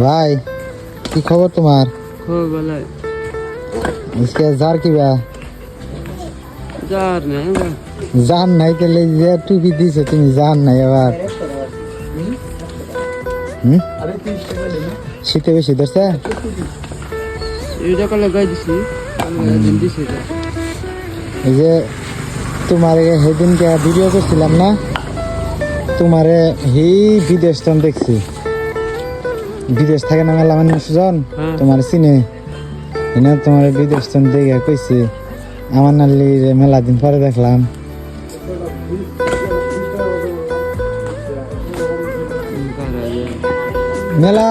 ভাই কি খবর তোমার? খবর ভালো। আজকে যার কি বা যার নাই বা জান নাই তাহলে যে টুপি দিছো তুমি জান নাই আবার শীতে বেশি ধরছে। এটা কলে গাই দিছি দিন দিছি এটা। এই যে তোমার সেদিনকে ভিডিও করছিলাম না, তোমারে সেই বিদেশ তখন দেখছি, বিদেশ থাকে না মেলা মানুষজন তোমার চিনে এনে তোমার বিদেশ তখন দেখে কইছি আমার নালির মেলা দিন পরে দেখলাম। মেলা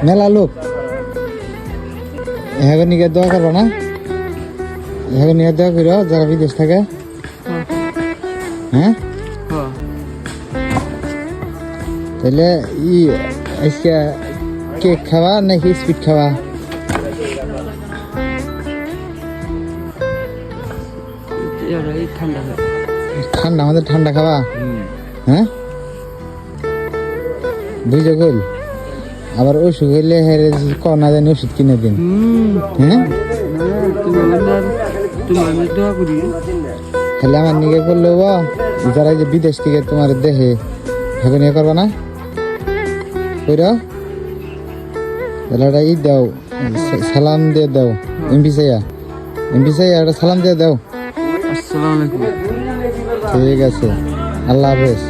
মেলা লোক এখন নিকে দোয়া করবো না, এখন নিকে দোয়া করো যারা বিদেশ থাকে। হ্যাঁ তাহলে আজকে কেক খাওয়া নাকি স্পিড খাওয়া? ঠান্ডা আমাদের ঠান্ডা খাওয়া। হ্যাঁ বুঝে গেল আবার ওষুধ হইলে হেরে কনা জানি ওষুধ কিনে দিন। হ্যাঁ তাহলে আমার নিকে করলে যারা যে বিদেশ থেকে তোমার দেহে এখন ইয়ে করবা না কইরা তাহলে একটা ই দাও, সালাম দিয়ে দাও। এমপি সাইয়া একটা সালাম দিয়ে দাও। আসসালামু আলাইকুম। ঠিক আছে, আল্লাহ হাফেজ।